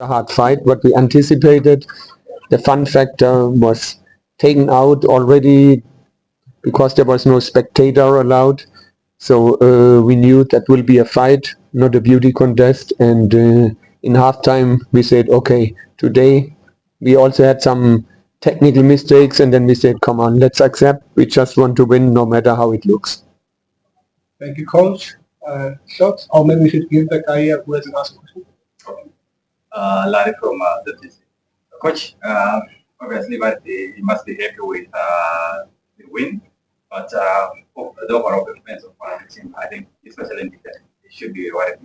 a hard fight, what we anticipated. The fun factor was taken out already because there was no spectator allowed. So we knew that will be a fight, not a beauty contest. And in halftime, we said, okay, today we also had some technical mistakes, and then we said, come on, let's accept. We just want to win no matter how it looks. Thank you, Coach. Shots, or maybe we should give the guy who has asked a question. Larry from the TC. Coach, obviously, but he must be happy with the win, but the overall performance of the team, I think, especially in defense, it should be rewarded.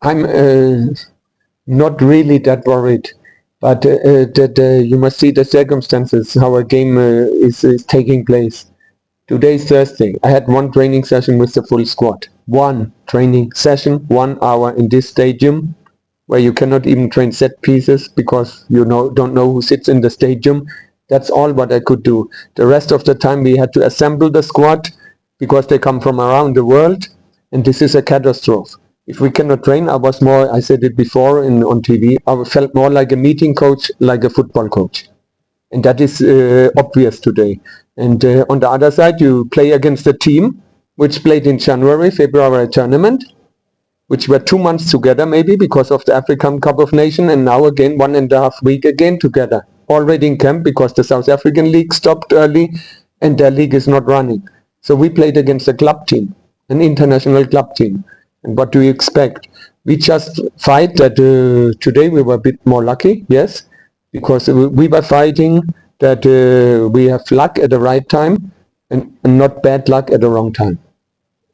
I'm not really that worried, but that you must see the circumstances, how a game is taking place. Today's Thursday. I had one training session with the full squad. One training session, 1 hour in this stadium, where you cannot even train set pieces because you don't know who sits in the stadium. That's all what I could do. The rest of the time we had to assemble the squad because they come from around the world, and this is a catastrophe. If we cannot train, I said it before on TV, I felt more like a meeting coach, like a football coach. And that is obvious today. And on the other side, you play against a team which played in January, February tournament, which were 2 months together maybe because of the African Cup of Nations, and now again 1.5 weeks again together, already in camp because the South African League stopped early and their league is not running. So we played against a club team, an international club team. And what do you expect? We just fight that today we were a bit more lucky, yes, because we were fighting that we have luck at the right time and not bad luck at the wrong time.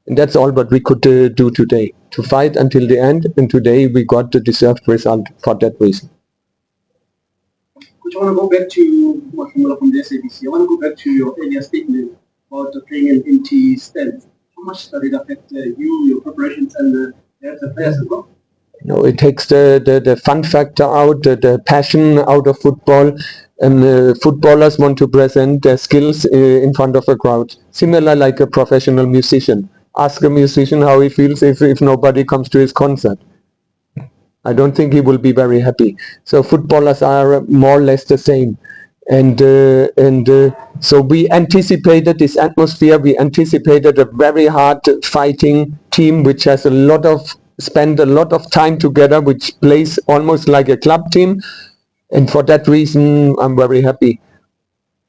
And that's all what we could do today, to fight until the end, and today we got the deserved result for that reason. Could you want to go back to what from the SABC? I want to go back to your earlier statement about playing an empty stand. How much did it affect you, your preparations, and the players as well? No, it takes the fun factor out, the passion out of football, and footballers want to present their skills in front of a crowd, similar like a professional musician. Ask a musician how he feels if nobody comes to his concert. I don't think he will be very happy. So footballers are more or less the same. And so we anticipated this atmosphere. We anticipated a very hard fighting team which has spent a lot of time together, which plays almost like a club team. And for that reason, I'm very happy.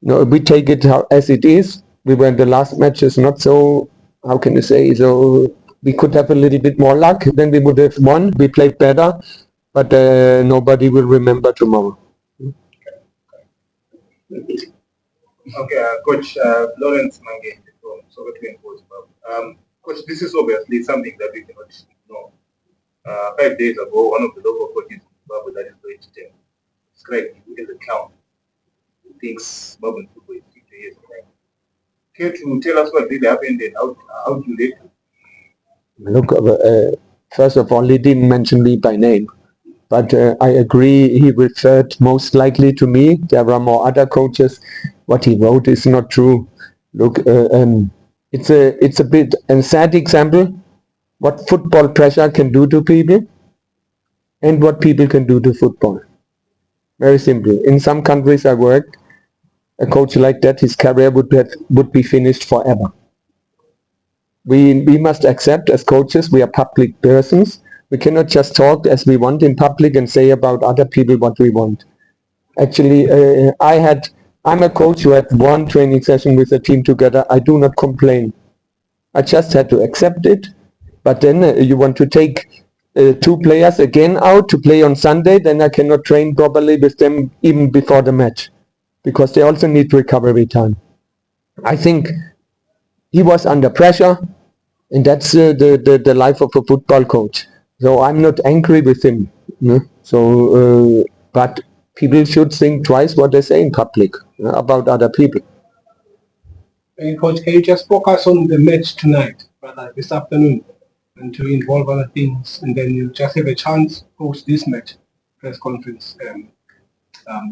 No, we take it as it is. We were in the last matches not so, how can you say, so we could have a little bit more luck, then we would have won. We played better, but nobody will remember tomorrow. Okay, Coach Lawrence Mange from Soccer Twin Coach. Coach, this is obviously something that we cannot ignore. 5 days ago, one of the local coaches in Zimbabwe, that is going to tell, described you as a clown who thinks Zimbabwean football is 50 years old. Care to tell us what really happened and how you led? Look, first of all, he didn't mention me by name, but I agree he referred most likely to me. There are more other coaches. What he wrote is not true. Look, it's a bit a sad example what football pressure can do to people and what people can do to football. Very simple. In some countries I worked, a coach like that, his career would be finished forever. We must accept as coaches, we are public persons. We cannot just talk as we want in public and say about other people what we want. Actually, I'm a coach who had one training session with a team together. I do not complain. I just had to accept it. But then you want to take 2 players again out to play on Sunday, then I cannot train properly with them even before the match, because they also need recovery time. I think he was under pressure, and that's the life of a football coach. So I'm not angry with him. So, but people should think twice what they say in public about other people. Hey, Coach, can you just focus on the match tonight, rather this afternoon, and to involve other things, and then you just have a chance post this match press conference.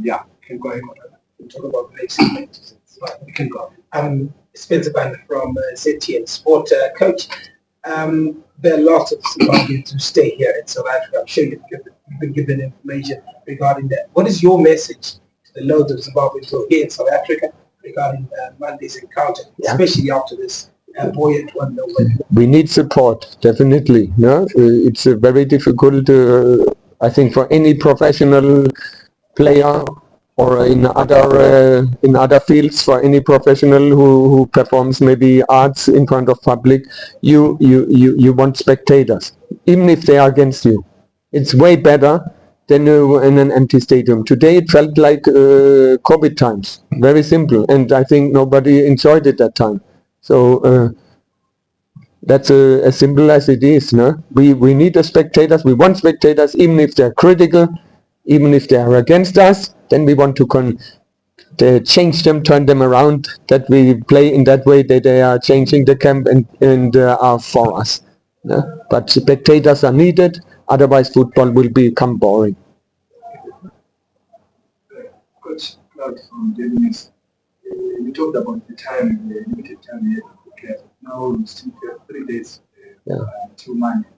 Yeah, you can go ahead. We'll talk about the next matches. You can go. Spencer Banda from ZTN Sport. Coach, There are lots of Zimbabweans who stay here in South Africa. I'm sure you've been given information regarding that. What is your message to the loads of Zimbabweans who are here in South Africa regarding Monday's encounter, especially after this buoyant 1-0 win? We need support, definitely. No, it's very difficult. I think for any professional player or in other fields, for any professional who performs maybe arts in front of public, you want spectators, even if they are against you. It's way better than in an empty stadium. Today it felt like COVID times, very simple, and I think nobody enjoyed it that time. So that's as simple as it is. No, we need the spectators. We want spectators, even if they're critical, even if they are against us. Then we want to change them, turn them around, that we play in that way, that they are changing the camp and are for us. No? But spectators are needed, otherwise football will become boring. Coach Cloud from Dennis, you talked about the time, the limited time here to prepare. Now you still have 3 days to Monday.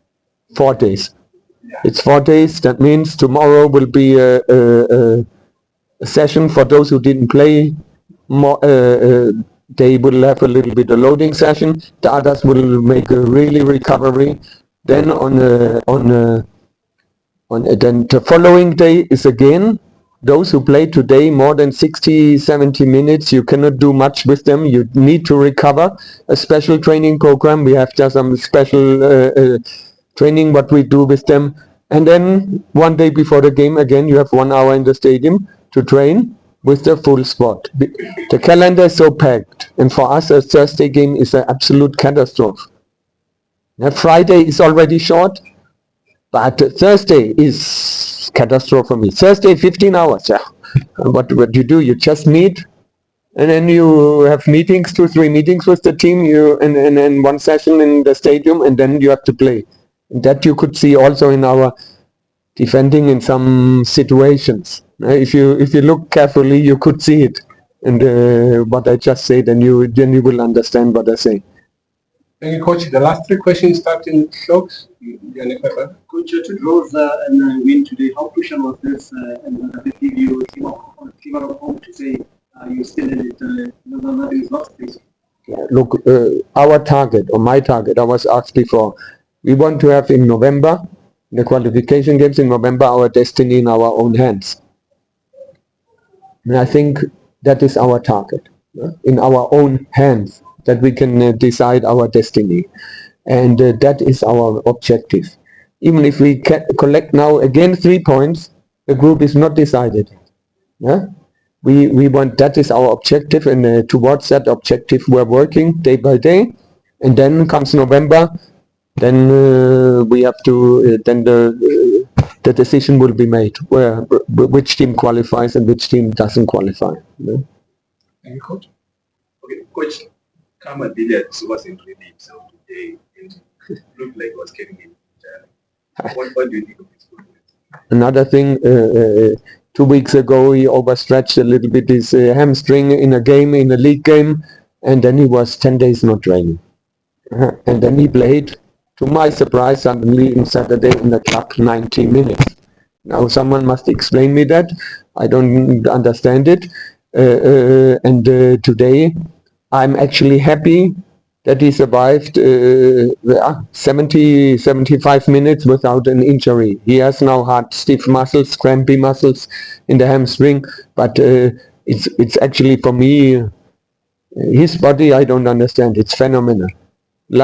4 days. Yeah. It's 4 days. That means tomorrow will be a session for those who didn't play. They will have a little bit of loading session. The others will make a really recovery. Then then the following day is again those who played today more than 60-70 minutes. You cannot do much with them. You need to recover. A special training program. We have just some special training what we do with them. And then 1 day before the game again you have 1 hour in the stadium to train with the full squad. The calendar is so packed, and for us a Thursday game is an absolute catastrophe. Now, Friday is already short, but Thursday is catastrophe for me. Thursday 15 hours, yeah. What you do, you just meet, and then you have meetings, 2-3 meetings with the team, and then 1 session in the stadium, and then you have to play. And that you could see also in our defending in some situations. If you look carefully, you could see it. And what I just said, then you will understand what I say. Thank you, Coach. The last 3 questions start in Stokes. Coach, to draws and win today, how crucial was this? And they give you came out of home to say you still in it. Nothing is lost, please. Look, our target, or my target, I was asked before, we want to have in November, the qualification games in November, our destiny in our own hands. And I think that is our target, in our own hands, that we can decide our destiny. And that is our objective. Even if we collect now again 3 points, the group is not decided. Yeah? We want, that is our objective, and towards that objective we're working day by day. And then comes November, then we have to, then the decision will be made which team qualifies and which team doesn't qualify. Yeah? Thank you, Coach. Okay, Coach, Kama Dilliard wasn't ready himself today, and looked like he was getting it. What do you think of this? Another thing, 2 weeks ago he overstretched a little bit his hamstring in a game, in a league game, and then he was 10 days not training. And then he played, to my surprise, suddenly on Saturday in the club 90 minutes. Now someone must explain me that. I don't understand it. And today I'm actually happy that he survived 75 minutes without an injury. He has now had stiff muscles, crampy muscles in the hamstring, but it's actually, for me, his body, I don't understand. It's phenomenal.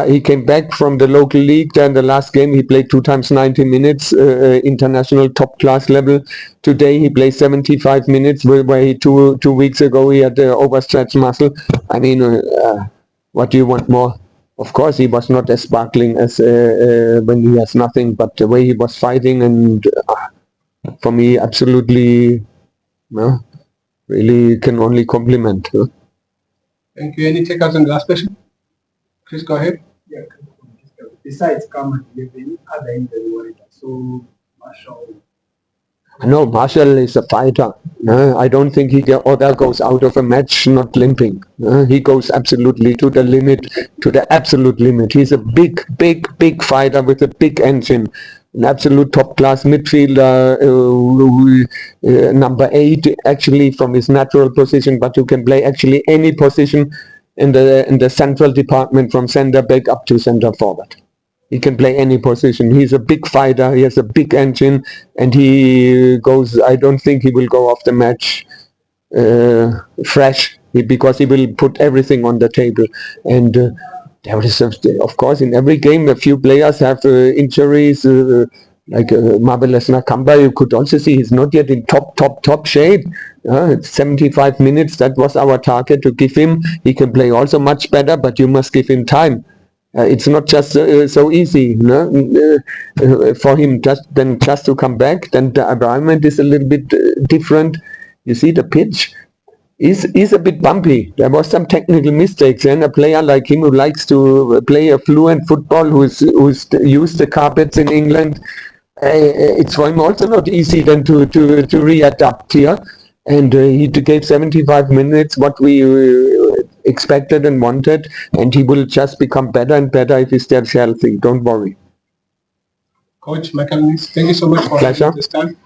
He came back from the local league. Then the last game he played 2 times 90 minutes, international top class level. Today he plays 75 minutes, where he two weeks ago he had the overstretched muscle. I mean, what do you want more? Of course he was not as sparkling as when he has nothing, but the way he was fighting, and for me, absolutely, really can only compliment. Thank you. Any takers on the last question? Please go ahead. Yeah. Besides Kama, do you have any other injury warrior? So Marshall. No, Marshall is a fighter. I don't think Oda goes out of a match not limping. He goes absolutely to the limit, to the absolute limit. He's a big fighter with a big engine. An absolute top-class midfielder, number 8 actually from his natural position, but who can play actually any position in the central department from centre back up to centre forward. He can play any position. He's a big fighter. He has a big engine, and he goes. I don't think he will go off the match fresh, because he will put everything on the table. And there is, of course, in every game, a few players have injuries. Like Marvelous Nakamba, you could also see he's not yet in top shape. It's 75 minutes. That was our target to give him. He can play also much better, but you must give him time. It's not just so easy for him just to come back. Then the environment is a little bit different. You see, the pitch is a bit bumpy. There was some technical mistakes, and a player like him who likes to play a fluent football, who's used the carpets in England, it's for him also not easy then to readapt here. And he gave 75 minutes, what we expected and wanted, and he will just become better and better if he stays healthy. Don't worry. Coach McAllister, thank you so much for Pleasure. this time.